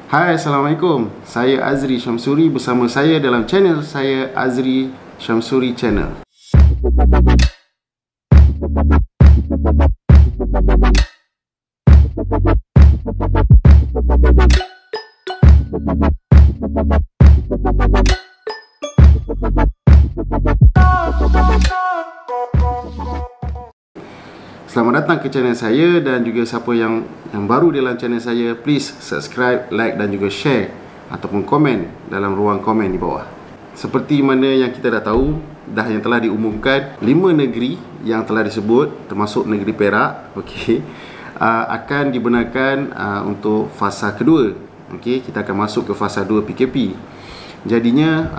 Hai, Assalamualaikum. Saya Azri Syamsuri bersama saya dalam channel saya Azri Syamsuri Channel. Selamat datang ke channel saya, dan juga siapa yang baru dalam channel saya, please subscribe, like dan juga share ataupun komen dalam ruang komen di bawah. Seperti mana yang kita dah tahu, yang telah diumumkan 5 negeri yang telah disebut termasuk negeri Perak, akan dibenarkan untuk fasa kedua. Kita akan masuk ke fasa 2 PKP. Jadinya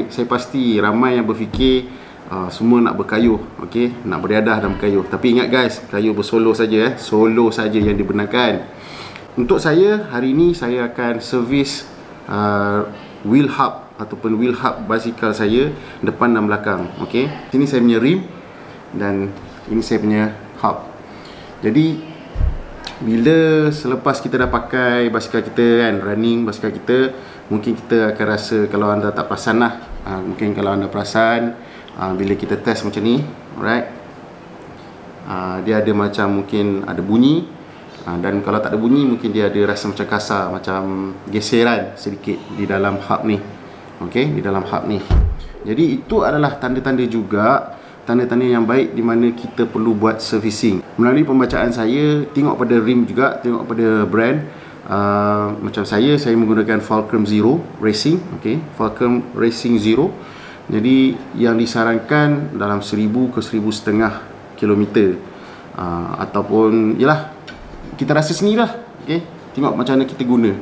saya pasti ramai yang berfikir semua nak berkayuh, nak beriadah dan berkayuh. Tapi ingat guys, kayuh bersolo saja, solo saja yang dibenarkan. Untuk saya, hari ini saya akan servis wheel hub ataupun wheel hub basikal saya depan dan belakang. Sini saya punya rim dan ini saya punya hub. Jadi bila selepas kita dah pakai basikal kita kan, running basikal kita, mungkin kita akan rasa, kalau anda tak perasan lah, mungkin kalau anda perasan, bila kita test macam ni, alright, dia ada macam, mungkin ada bunyi, dan kalau tak ada bunyi mungkin dia ada rasa macam kasar, macam geseran sedikit di dalam hub ni. Di dalam hub ni. Jadi itu adalah tanda-tanda juga, tanda-tanda yang baik di mana kita perlu buat servicing. Melalui pembacaan saya, tengok pada rim juga, tengok pada brand. Macam saya menggunakan Fulcrum Zero Racing, Fulcrum Racing Zero. Jadi yang disarankan dalam 1000 ke 1500 kilometer, ataupun yalah, kita rasa sendirilah. Tengok macam mana kita guna.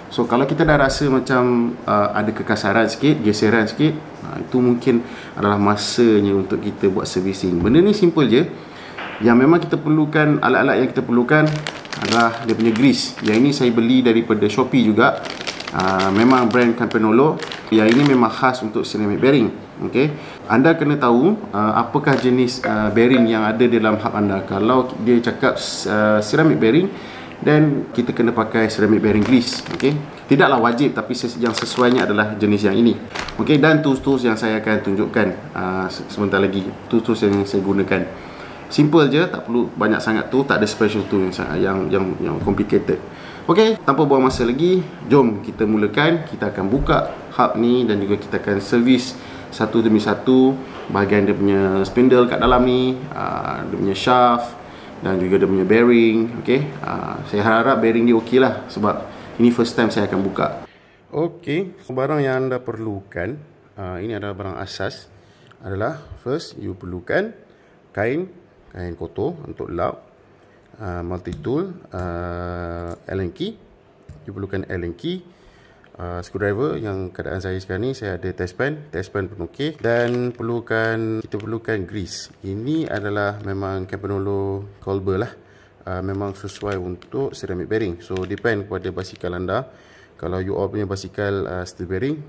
So kalau kita dah rasa macam ada kekasaran sikit, geseran sikit, itu mungkin adalah masanya untuk kita buat servicing. Benda ni simple je. Yang memang kita perlukan, alat-alat yang kita perlukan adalah dia punya grease. Yang ini saya beli daripada Shopee juga. Memang brand Campanolo. Yang ini memang khas untuk ceramic bearing. Anda kena tahu apakah jenis bearing yang ada dalam hub anda. Kalau dia cakap ceramic bearing, dan kita kena pakai ceramic bearing grease. Tidaklah wajib, tapi yang sesuainya adalah jenis yang ini. Dan tools-tools yang saya akan tunjukkan sebentar lagi, tools-tools yang saya gunakan. Simple je, tak perlu banyak sangat tu, tak ada special tool yang complicated. Tanpa buang masa lagi, jom kita mulakan. Kita akan buka hub ni dan juga kita akan servis satu demi satu bahagian dia punya spindle kat dalam ni, dia punya shaft dan juga dia punya bearing. Saya harap bearing dia okey lah, sebab ini first time saya akan buka. Barang yang anda perlukan, ini adalah barang asas. Adalah first, you perlukan kain kotor untuk lap, multi tool, Allen key. You perlukan Allen key, screwdriver. Yang keadaan saya sekarang ni, saya ada test pen pun okey. Dan kita perlukan grease. Ini adalah memang Campanolo Colbert lah, memang sesuai untuk ceramic bearing. So depend kepada basikal anda. Kalau you all punya basikal steel bearing,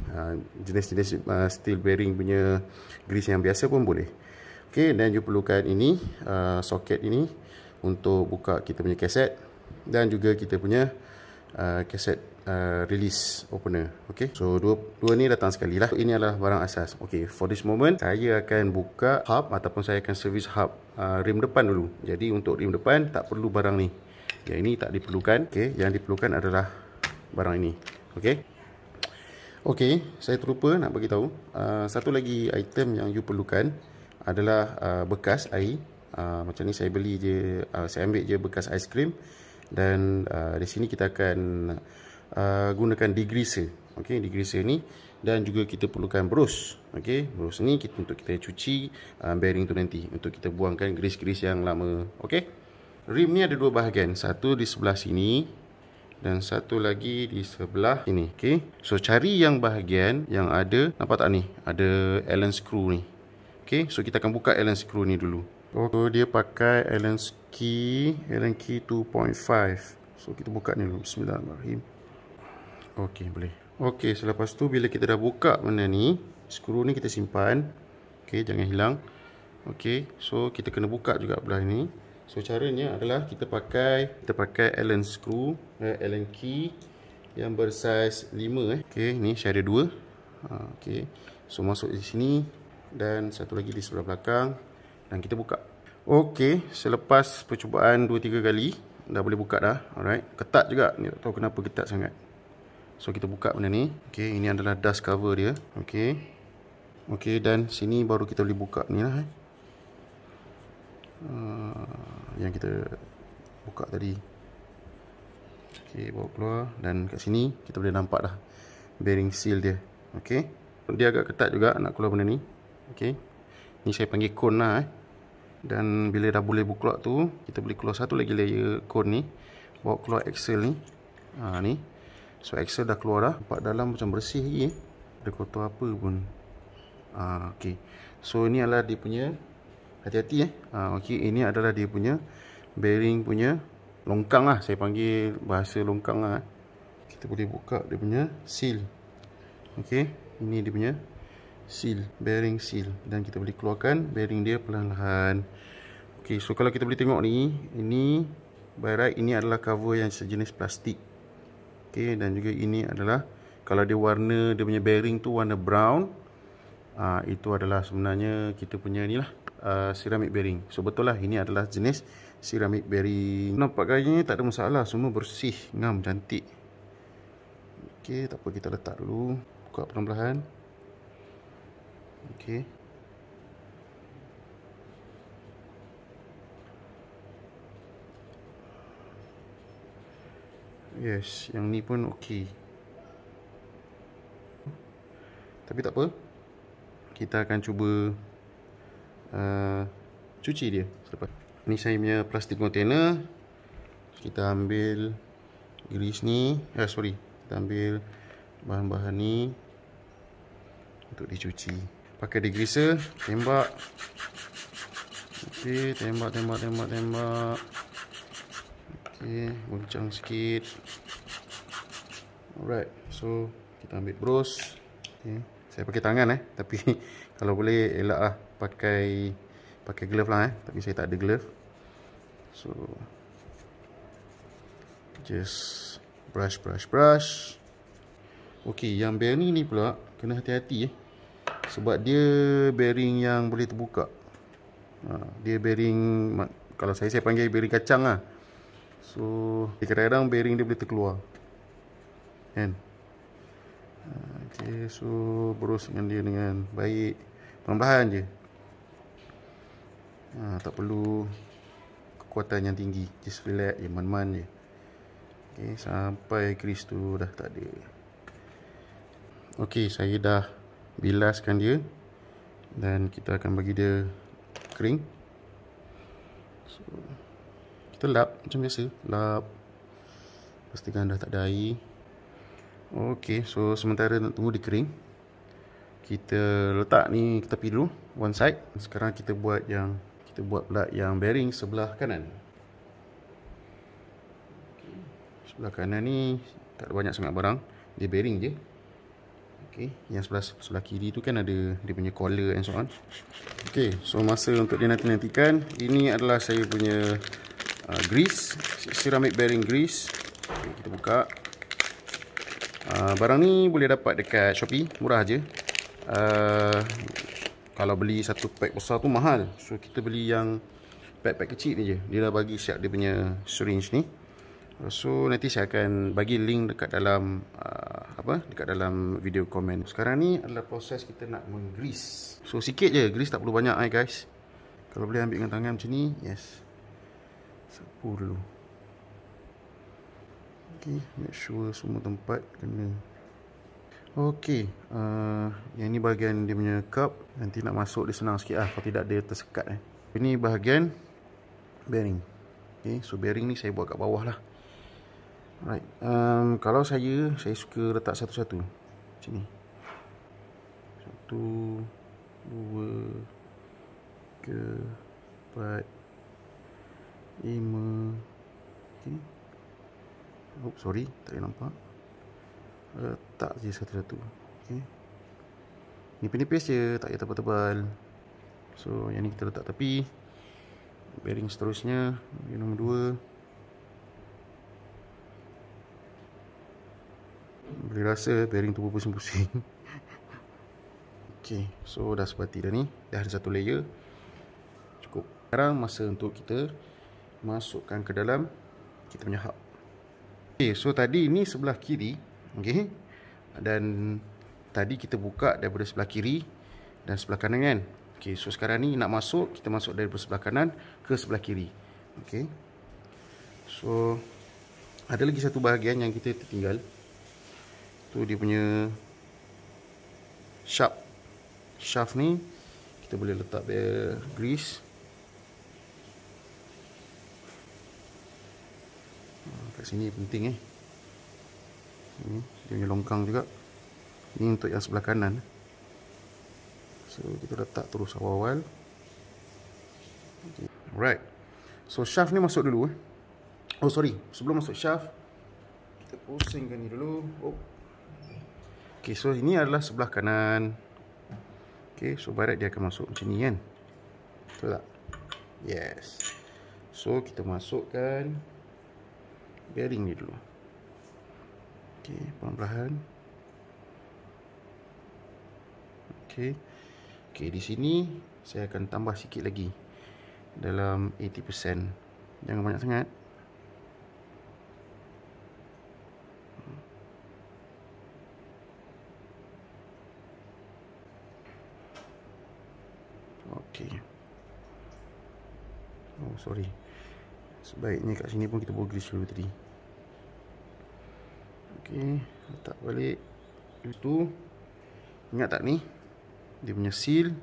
jenis-jenis steel bearing punya grease yang biasa pun boleh. Dan you perlukan ini, soket ini untuk buka kita punya kaset, dan juga kita punya kaset release opener. So dua ni datang sekali lah. Ini adalah barang asas. For this moment, saya akan buka hub ataupun saya akan servis hub rim depan dulu. Jadi untuk rim depan tak perlu barang ni. Yang ini tak diperlukan. Yang diperlukan adalah barang ini. Saya terlupa nak bagi tahu. Satu lagi item yang you perlukan adalah bekas air. Macam ni saya beli je, saya ambil je bekas aiskrim. Dan di sini kita akan gunakan degreaser. Degreaser ni. Dan juga kita perlukan brush. Brush ni untuk kita cuci bearing tu nanti, untuk kita buangkan grease-grease yang lama. Rim ni ada dua bahagian. Satu di sebelah sini dan satu lagi di sebelah sini. So cari yang bahagian yang ada, nampak tak ni? Ada Allen screw ni. So kita akan buka Allen screw ni dulu. Dia pakai Allen key 2.5. So kita buka ni dulu. Bismillahirrahmanirrahim. Boleh. Selepas tu bila kita dah buka benda ni, skru ni kita simpan. Jangan hilang. So kita kena buka juga belah ni. So caranya adalah kita pakai Allen screw, Allen key yang bersaiz 5 Okey, ni saya ada 2. Okey. So masuk di sini dan satu lagi di sebelah belakang dan kita buka. Okey, selepas percubaan 2-3 kali dah boleh buka dah. Alright. Ketat juga. Ni tak tahu kenapa ketat sangat. So kita buka benda ni. Okey, ini adalah dust cover dia. Okey. Okey, dan sini baru kita boleh buka ni lah yang kita buka tadi. Okey, bawa keluar dan kat sini kita boleh nampak dah bearing seal dia. Okey. Dia agak ketat juga nak keluar benda ni. Okey. Ni saya panggil cone lah Dan bila dah boleh keluar tu, kita boleh keluar satu lagi layer cone ni. Bawa keluar axle ni. Ni. So axle dah keluar dah. Nampak dalam macam bersih lagi Ada kotor apa pun. Okey. So ini adalah dia punya, hati-hati okey, ini adalah dia punya bearing punya longkang lah. Saya panggil bahasa longkang lah. Kita boleh buka dia punya seal. Okey, ini dia punya seal, bearing seal. Dan kita boleh keluarkan bearing dia perlahan-lahan. Okey, so kalau kita boleh tengok ni, ini by right, ini adalah cover yang sejenis plastik. Okey, dan juga ini adalah, kalau dia warna, dia punya bearing tu warna brown, itu adalah sebenarnya kita punya ni lah, ceramic bearing. So betul lah, ini adalah jenis ceramic bearing. Nampak gayanya tak ada masalah, semua bersih, ngam, cantik. Okey, tak apa, kita letak dulu. Buka perlahan-lahan. Okey. Yes, yang ni pun okey. Tapi tak apa. Kita akan cuba cuci dia selepas. Ni saya punya plastik container. Kita ambil grease ni. Kita ambil bahan-bahan ni untuk dicuci. Pakai degreaser, tembak. Okey, tembak. Okey, goncang sikit. Alright, so kita ambil brush. Okey, saya pakai tangan tapi kalau boleh elak lah pakai glove lah tapi saya tak ada glove. So just brush. Okey, yang bearing ni pula kena hati-hati sebab dia bearing yang boleh terbuka. Dia bearing, kalau saya panggil bearing kacang lah. So kadang-kadang bearing dia boleh terkeluar kan. Okey, so berus dengan dia dengan baik, perlahan-lahan je. Tak perlu kekuatan yang tinggi, just relax je, man-man je. Okey, sampai grease tu dah tak ada. Okey, saya dah bilaskan dia dan kita akan bagi dia kering. So kita lap macam biasa, lap, pastikan dah tak ada air. Okey, so sementara nak tunggu dia kering, kita letak ni ke tepi dulu, one side. Sekarang kita buat pula yang bearing sebelah kanan. Sebelah kanan ni tak ada banyak sangat barang, dia bearing je. Okey, yang sebelah kiri tu kan ada dia punya collar and so on. Okey, so masa untuk dia nantikan, ini adalah saya punya grease, ceramic bearing grease. Okay, kita buka. Barang ni boleh dapat dekat Shopee, murah je. Kalau beli satu pack besar tu mahal. So kita beli yang pack kecil ni je. Dia dah bagi siap dia punya syringe ni. So nanti saya akan bagi link dekat dalam dekat dalam video komen. Sekarang ni adalah proses kita nak menggrease. So sikit je, grease tak perlu banyak guys. Kalau boleh ambil dengan tangan macam ni, yes. Sapu dulu. Okay, make sure semua tempat kena. Okay, yang ni bahagian dia punya cup. Nanti nak masuk dia senang sikit lah, kalau tidak dia tersekat. Ini bahagian bearing. Okay, so bearing ni saya buat kat bawah lah. Alright, kalau saya suka letak satu-satu macam ni. 1, 2, 3, 4, 5. Okay. Oops, sorry, tak boleh nampak. Letak je satu-satu. Okay. Nipis-nipis je, tak payah tebal-tebal. So yang ni kita letak tepi. Bearing seterusnya, yang nombor 2. Boleh rasa bearing tu berpusing-pusing. Okay, so dah sepati dah ni. Dah ada satu layer. Cukup. Sekarang masa untuk kita masukkan ke dalam kita punya hub. Okay, so tadi ni sebelah kiri. Okay. Dan tadi kita buka daripada sebelah kiri dan sebelah kanan kan. Okay, so sekarang ni nak masuk, kita masuk daripada sebelah kanan ke sebelah kiri. Okay. So ada lagi satu bahagian yang kita tertinggal. Tu dia punya shaft ni kita boleh letak dia grease. Kat sini penting Ini dia punya longkang juga. Ini untuk yang sebelah kanan. So kita letak terus awal-awal. Okay. Alright. So shaft ni masuk dulu Oh sorry, sebelum masuk shaft kita pusingkan ni dulu. Okay, so ini adalah sebelah kanan. Okay, so barat dia akan masuk macam ni kan. Betul tak? Yes. So kita masukkan bearing ni dulu. Okay, perlahan-lahan. Okay. Okay, di sini saya akan tambah sikit lagi dalam 80%. Jangan banyak sangat. Okay. Oh sorry. Sebaiknya kat sini pun kita buat grease dulu tadi. Okay, letak balik. Itu ingat tak ni? Dia punya seal.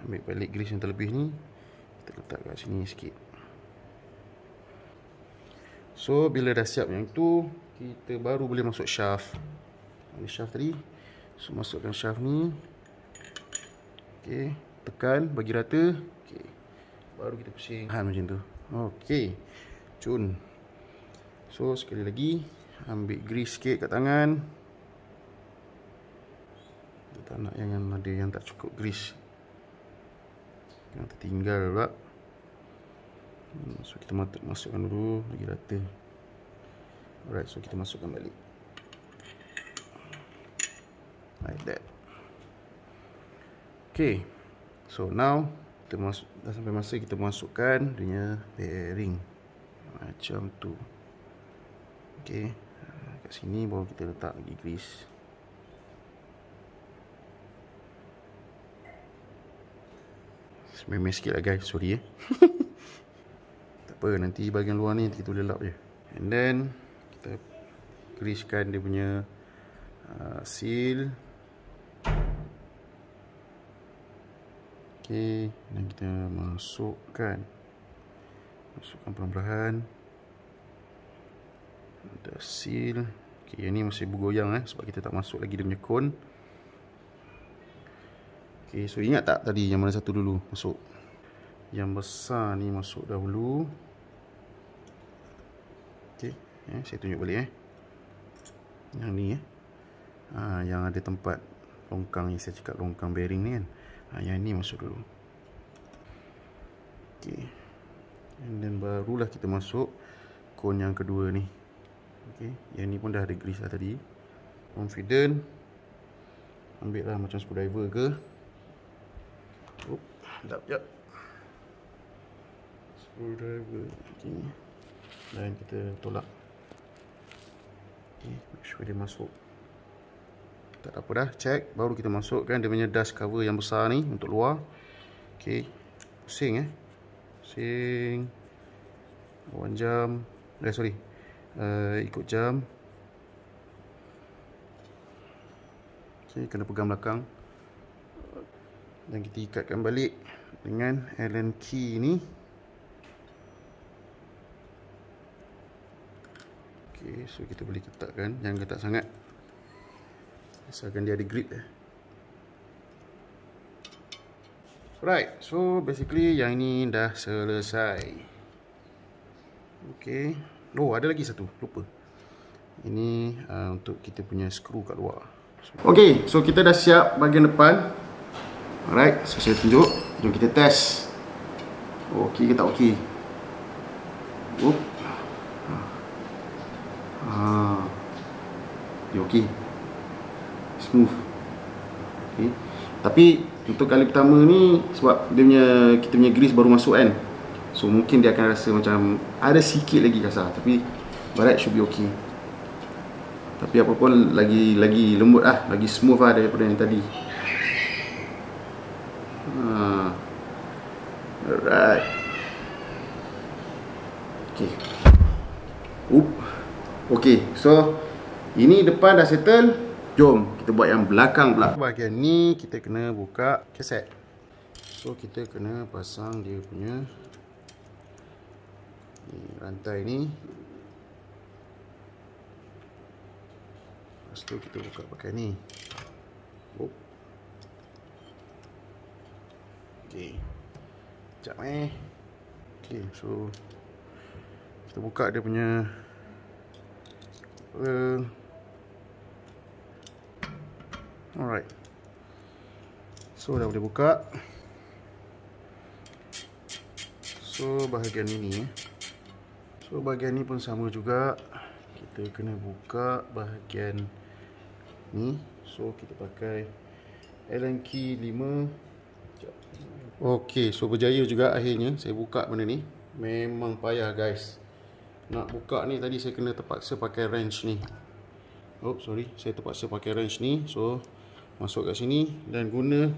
Ambil balik grease yang terlebih ni. Kita letak kat sini sikit. So bila dah siap yang tu, kita baru boleh masuk shaft. Ini shaft tadi. So masukkan shaft ni. Okay, tekan bagi rata. Okay, baru kita pusing macam tu. Okay, cun. So sekali lagi, ambil grease sikit kat tangan. Kita tak nak yang ada yang tak cukup grease, yang tertinggal pula. So kita masukkan dulu bagi rata. Alright, so kita masukkan balik like that. Okay, so now kita dah sampai masa kita masukkan dia bearing macam tu. Okay, kat sini baru kita letak lagi grease. Sememeh sikit lah guys, sorry Tak apa, nanti bahagian luar ni kita boleh lap je. And then kita greasekan dia punya seal. Okay, dan kita masukkan perlahan-lahan. Ada seal. Okay, yang ni masih bergoyang sebab kita tak masuk lagi dia punya cone. Okay, so ingat tak tadi yang mana satu dulu masuk? Yang besar ni masuk dahulu. Okay, saya tunjuk balik yang ni yang ada tempat longkang yang saya cakap, longkang bearing ni kan. Yang ni masuk dulu. Okay, and then barulah kita masuk cone yang kedua ni. Okay, yang ni pun dah ada grease lah tadi. Confident. Ambil lah macam screwdriver ke. Sekejap, sekejap. Screwdriver. Okay. Dan kita tolak. Okay, make sure dia masuk. Tak apa dah, check. Baru kita masukkan dia punya dust cover yang besar ni untuk luar. Okay, pusing pusing. 1 jam. Sorry, ikut jam. Okay, kena pegang belakang. Dan kita ikatkan balik dengan Allen key ni. Okay, so kita boleh ketatkan. Jangan ketat sangat, asalkan dia ada grip. Right, so basically yang ini dah selesai. Okay. Oh, ada lagi satu, lupa. Ini untuk kita punya skru kat luar. Okay, so kita dah siap bahagian depan. Alright, so saya tunjuk. Jom kita test. Okey ke tak okey? dia okey, smooth. Okay. Tapi untuk kali pertama ni sebab dia punya, kita punya grease baru masuk kan, so mungkin dia akan rasa macam ada sikit lagi kasar, tapi barat should be okay. Tapi apa pun lagi lembut lah, lagi smooth lah daripada yang tadi. Alright. Okay. Okay, so ini depan dah settle. Jom kita buat yang belakang pula. Bahagian ni kita kena buka kaset. So kita kena pasang dia punya rantai ni. Lepas tu kita buka pakai ni. Okay, sekejap okay, so kita buka dia punya alright. So dah boleh buka. So bahagian ini, so bahagian ni pun sama juga. Kita kena buka bahagian ni. So kita pakai Allen key 5. Ok, so berjaya juga akhirnya saya buka benda ni. Memang payah guys. Nak buka ni tadi saya kena terpaksa pakai wrench ni. Oh sorry, saya terpaksa pakai wrench ni. So masuk kat sini dan guna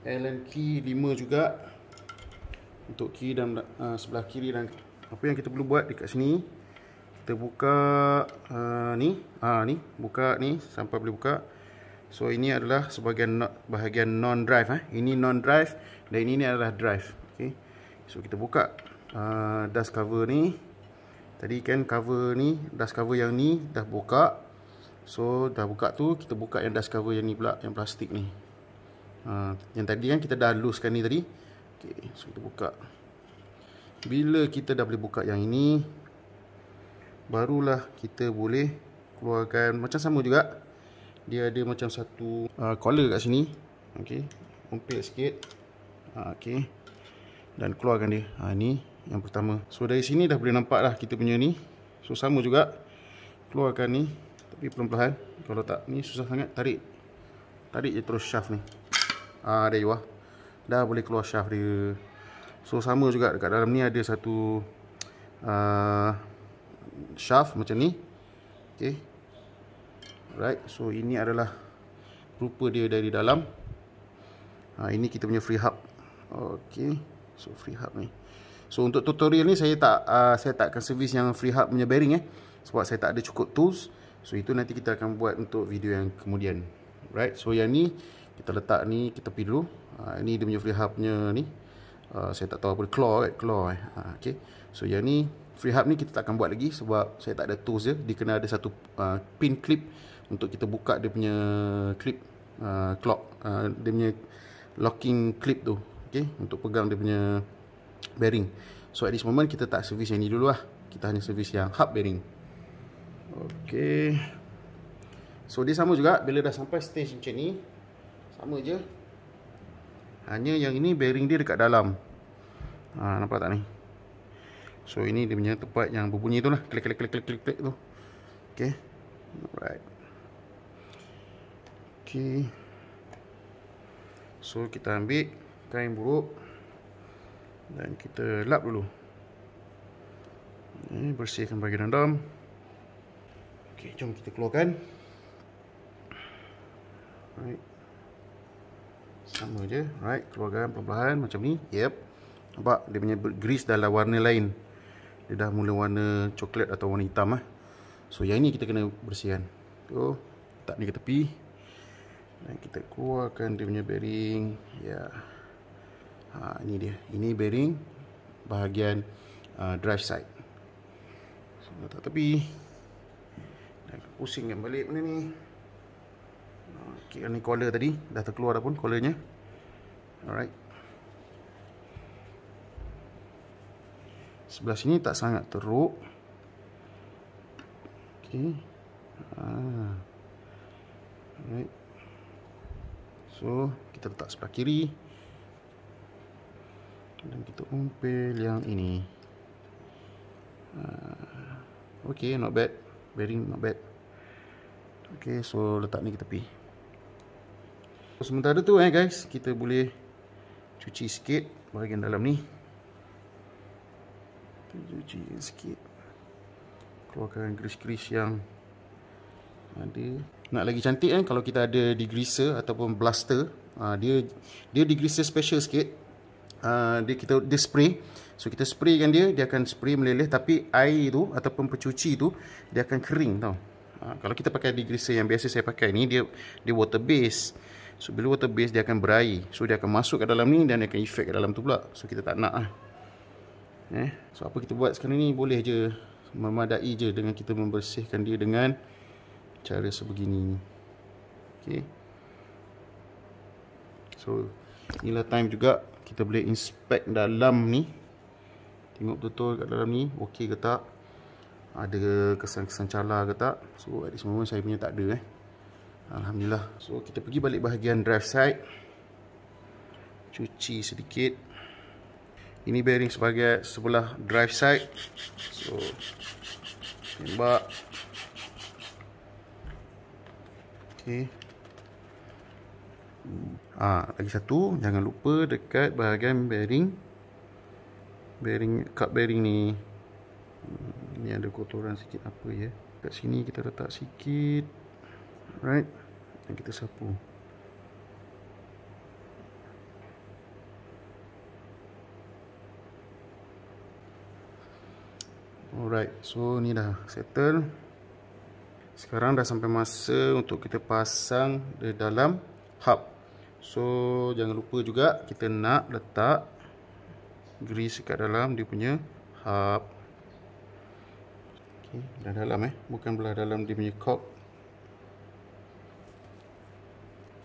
Allen key 5 juga untuk key dan sebelah kiri. Dan apa yang kita perlu buat dekat sini, kita buka ni, ni buka ni sampai boleh buka. So ini adalah sebahagian bahagian non-drive. Ini non-drive dan ini adalah drive. Okay. So kita buka dust cover ni. Tadi kan cover ni, dust cover yang ni dah buka. So dah buka tu, kita buka yang dust cover yang ni pula, yang plastik ni. Yang tadi kan kita dah loose kan ni tadi. Okay, so kita buka. Bila kita dah boleh buka yang ini, barulah kita boleh keluarkan. Macam sama juga, dia ada macam satu collar kat sini. Okey, umpil sikit. Okey, dan keluarkan dia. Ni yang pertama. So dari sini dah boleh nampak dah kita punya ni. So sama juga, keluarkan ni, tapi perlahan-lahan. Kalau tak ni susah sangat, tarik je terus shaft ni. There you are. Dah boleh keluar shaft dia. So sama juga dekat dalam ni ada satu shaft macam ni. Okey. Right, so ini adalah rupa dia dari dalam. Ini kita punya free hub. Okey, so free hub ni. So untuk tutorial ni saya tak akan servis yang free hub punya bearing sebab saya tak ada cukup tools. So itu nanti kita akan buat untuk video yang kemudian. Right, so yang ni kita letak ni, kita tepi dulu. Ini dia punya free hub punya ni. Saya tak tahu apa, claw. Okey. So yang ni free hub ni kita tak akan buat lagi sebab saya tak ada tools dia. Dia kena ada satu pin clip untuk kita buka dia punya clip clock, dia punya locking clip tu. Okey, untuk pegang dia punya bearing. So at this moment kita tak servis yang ni dulu lah. Kita hanya servis yang hub bearing. Okey. So dia sama juga, bila dah sampai stage macam ni, sama je. Hanya yang ini bearing dia dekat dalam. Nampak tak ni? So ini dia punya tempat yang berbunyi tu lah, klik tu. Okey. Alright. Okey. So kita ambil kain buruk dan kita lap dulu. Ini bersihkan bahagian dalam. Okey, jom kita keluarkan. Right. Sama je. Right, keluarkan perlahan-lahan macam ni. Yep. Nampak dia punya grease dah warna lain. Dia dah mula warna coklat atau warna hitam . So yang ni kita kena bersihkan. Tu, tak ni ke tepi. Dan kita keluarkan dia punya bearing. Ya. Ini dia. Ini bearing bahagian drive side. So letak tepi. Dan pusingkan balik benda ni. Okey, ni collar tadi dah terkeluar dah pun collarnya. Alright. Sebelah sini tak sangat teruk. Okey. Alright. So kita letak sebelah kiri. Dan kita umpil yang ini. Okey, not bad. Bearing not bad. Okay, so letak ni ke tepi. Sementara tu guys, kita boleh cuci sikit bahagian dalam ni. Cuci sikit, keluarkan grease-grease yang ada. Nak lagi cantik kan, kalau kita ada degreaser ataupun blaster, dia degreaser special sikit. Dia spray. So kita spraykan dia akan spray meleleh, tapi air tu ataupun pencuci tu dia akan kering tau. Kalau kita pakai degreaser yang biasa saya pakai ni, dia water base. So bila water base dia akan berair. So dia akan masuk ke dalam ni dan dia akan efek ke dalam tu pula. So kita tak nak So apa kita buat sekarang ni, boleh je, memadai je dengan kita membersihkan dia dengan cara sebegini. Okay. So inilah time juga kita boleh inspect dalam ni. Tengok betul kat dalam ni okey ke tak, ada kesan-kesan cala ke tak. So at this moment saya punya tak ada Alhamdulillah. So kita pergi balik bahagian drive side, cuci sedikit. Ini bearing sebagai sebelah drive side. So tembak. Okay. Lagi satu, jangan lupa dekat bahagian bearing cup bearing ni. Ni ada kotoran sikit apa ya. Kat sini kita letak sikit. Right. Dan kita sapu. Alright, so ni dah settle. Sekarang dah sampai masa untuk kita pasang di dalam hub. So jangan lupa juga kita nak letak grease kat dalam dia punya hub. Okay, dah dalam bukan belah dalam dia punya cork.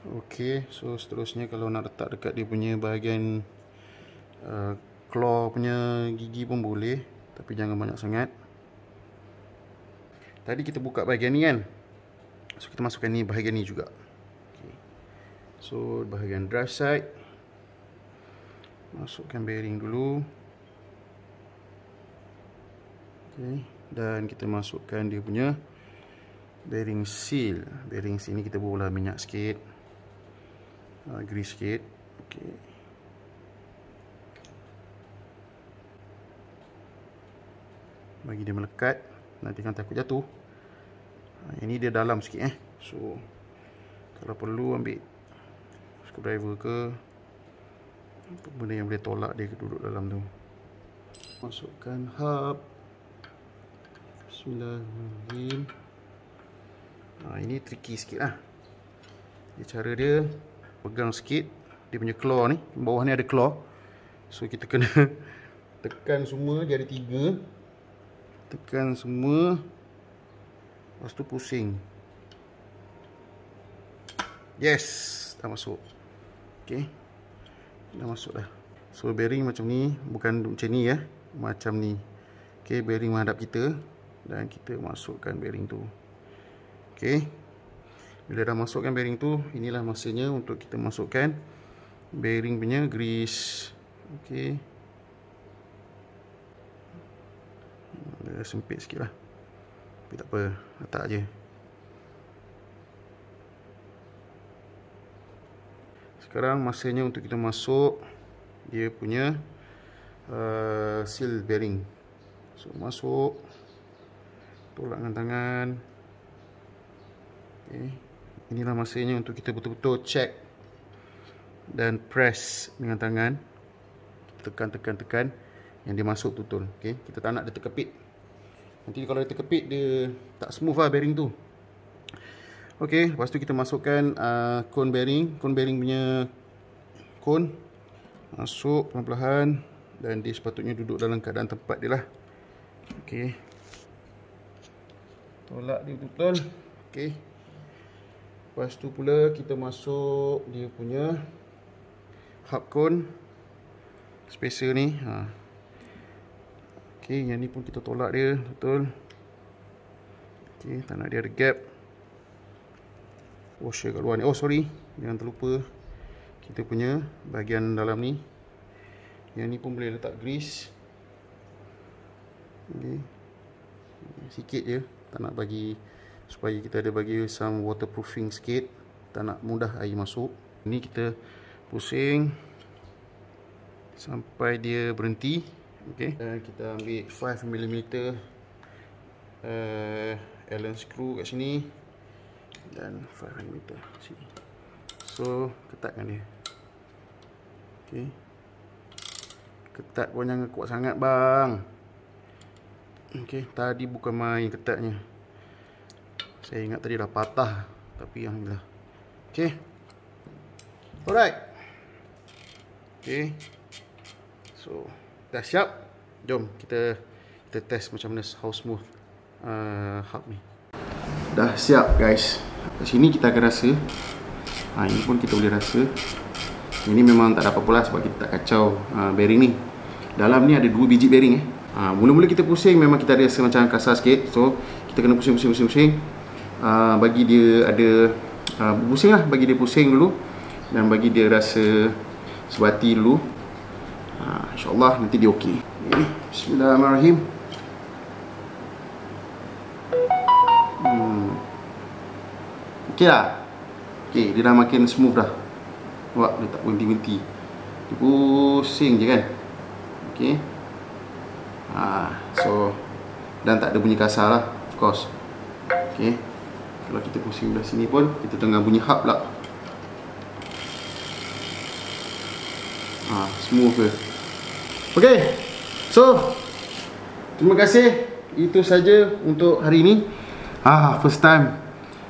Okay, so seterusnya kalau nak letak dekat dia punya bahagian claw punya gigi pun boleh, tapi jangan banyak sangat. Tadi kita buka bahagian ni kan, so kita masukkan ni bahagian ni juga. Okay. So bahagian drive side, masukkan bearing dulu. Okay. Dan kita masukkan dia punya bearing seal. Bearing seal ni kita boleh minyak sikit, grease sikit. Okay. Bagi dia melekat, nanti kan takut jatuh. Ini dia dalam sikit So kalau perlu ambil screwdriver ke apa benda yang boleh tolak dia duduk dalam tu. Masukkan hub. Bismillahirrahmanirrahim. Ini tricky sikit lah. Cara dia pegang sikit dia punya claw ni, bawah ni ada claw. So kita kena tekan semua, dia ada 3. Tekan semua, lepas tu pusing. Yes, dah masuk. Okay, dah masuk dah. So bearing macam ni, bukan macam ni macam ni. Okay, bearing menghadap kita dan kita masukkan bearing tu. Okay, bila dah masukkan bearing tu, inilah masanya untuk kita masukkan bearing punya grease. Okay, dia sempit sikit lah, tapi tak apa, letak je. Sekarang masanya untuk kita masuk dia punya seal bearing. So masuk, tolak dengan tangan. Okay. Inilah masanya untuk kita betul-betul check dan press dengan tangan. Tekan yang dia masuk betul. Okay. Kita tak nak dia terkepit. Nanti kalau dia terkepit, dia tak smooth lah bearing tu. Ok, lepas tu kita masukkan cone bearing. Cone bearing punya cone masuk perlahan-lahan, dan dia sepatutnya duduk dalam keadaan tempat dia lah. Ok, tolak dia betul-betul. Ok, lepas tu pula kita masuk dia punya hub cone spacer ni. Ok, yang ni pun kita tolak dia betul. Ok, tak nak dia ada gap. Washer kat luar ni. Oh sorry, jangan terlupa kita punya bahagian dalam ni. Yang ni pun boleh letak grease. Okay. Sikit je, tak nak bagi supaya kita ada bagi some waterproofing sikit, tak nak mudah air masuk. Ini kita pusing sampai dia berhenti. Okey, dan kita ambil 5mm Allen screw kat sini dan 5mm sini. So ketatkan dia. Okey, ketat pun jangan kuat sangat bang. Okey, tadi bukan main ketatnya. Saya ingat tadi dah patah, tapi alhamdulillah. Okey, alright. Okey, so dah siap. Jom kita test macam mana how smooth hub ni. Dah siap guys. Kat sini kita akan rasa. Ini pun kita boleh rasa. Ini memang tak ada apa-apa lah sebab kita tak kacau bearing ni. Dalam ni ada 2 biji bearing mula-mula kita pusing memang kita rasa macam kasar sikit. So kita kena pusing. Bagi dia ada pusing lah, bagi dia pusing dulu dan bagi dia rasa sebati dulu. InsyaAllah nanti dia okey. Bismillahirrahmanirrahim. Okey lah. Okey, dia dah makin smooth dah. Wah, dia tak berhenti-henti. Dia pusing je kan. Okey. So dan tak ada bunyi kasar lah, of course. Okey. Kalau kita pusing belah sini pun kita tengah bunyi hub pula. Smooth ke. Okey. So terima kasih. Itu saja untuk hari ini. First time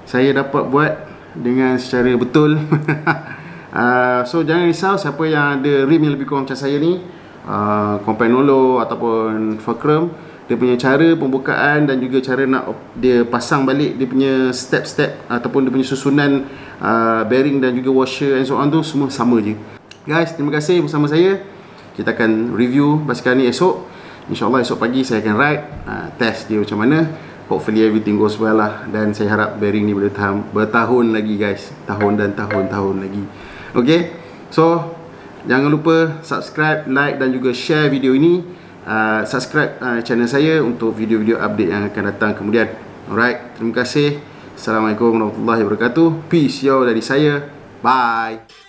saya dapat buat dengan secara betul. So jangan risau siapa yang ada rim yang lebih kurang macam saya ni, Compagnolo ataupun Fulcrum, dia punya cara pembukaan dan juga cara nak dia pasang balik dia punya step-step ataupun dia punya susunan bearing dan juga washer and so on tu semua sama je. Guys, terima kasih bersama saya. Kita akan review basikal ni esok. InsyaAllah esok pagi saya akan ride, test dia macam mana. Hopefully everything goes well lah. Dan saya harap bearing ni boleh tahan bertahun lagi guys. Tahun dan tahun-tahun lagi. Okay, so jangan lupa subscribe, like dan juga share video ini. Subscribe channel saya untuk video-video update yang akan datang kemudian. Alright, terima kasih. Assalamualaikum warahmatullahi wabarakatuh. Peace yo dari saya. Bye.